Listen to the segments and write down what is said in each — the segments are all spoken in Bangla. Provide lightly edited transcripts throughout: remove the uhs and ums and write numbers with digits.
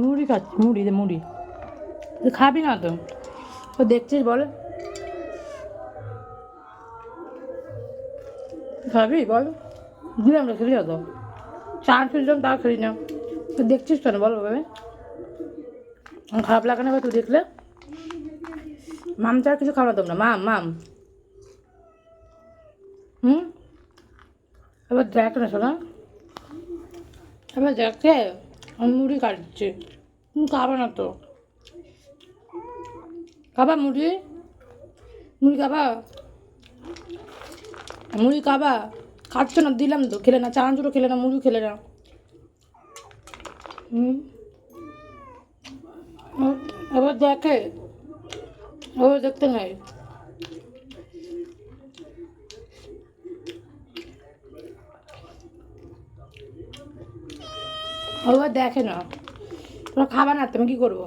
মুড়ি খাচ্ছি, মুড়ি তুই খাবি না তো? তো দেখছিস বল, খাবি বল? দিলাম রে, খেলি তো চা ফিরলাম, তাও খেলি না। তুই দেখছিস কেন বল ভাবে? খারাপ লাগে না তুই দেখলে? মাম চার কিছু খাওয়া তোমরা, মাম হুম। এবার দেখ না শোনা, এবার দেখে আমি মুড়ি কাটছি, তুমি খাবে না তো? খাবা মুড়ি? মুড়ি খাবা? মুড়ি খাবা? খাচ্ছ না, দিলাম তো, খেলে না, চানাচুরও খেলে না, মুড়ি খেলে না। হুম। এবার দেখে, ও দেখতে নাই। এবার দেখে না, তোমরা খাবা না, তুমি কি করবো?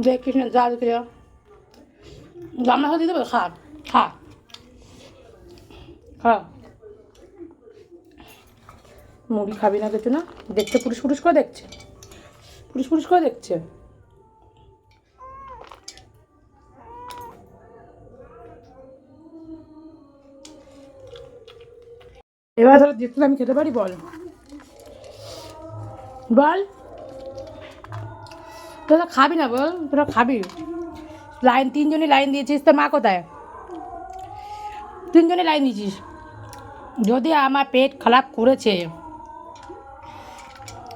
দেখিস না, যা দেখে যা, জামা খাতে দেবে, খা খা খা। মুড়ি খাবি না কিছু না? দেখছে পুরুষ পুরুষ করে দেখছে, পুরুষ পুরুষ করে দেখছে। এবার ধরো দেখলে আমি খেতে পারি? বল বল, তোরা খাবি না বল? তোরা খাবি? লাইন তিনজনই লাইন দিয়েছিস, তোর মা কোথায়? তিনজনই লাইন দিয়েছিস। যদি আমার পেট খারাপ করেছে,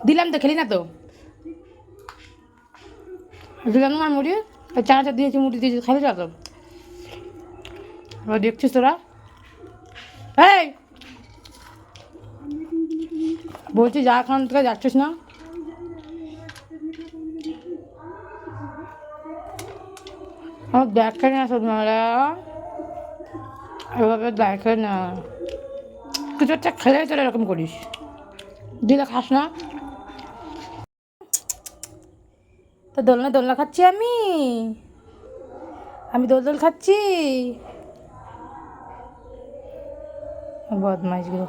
দিলাম তো, খেলি না তো? দিলাম না মুড়ি, চানাচা দিয়েছি, মুড়ি দিয়েছি, খালি না তো? এবার দেখছিস তোরা? এই বলছি যা, খান থেকে যাচ্ছিস না? আমার দেখে না সোনারা, এভাবে দেখে না। কিছু একটা খেলে তোরা এরকম করিস, দিলে খাস না? তো দোলনা দোলনা খাচ্ছি আমি, আমি দোল দোল খাচ্ছি। বদমাইশগুলো।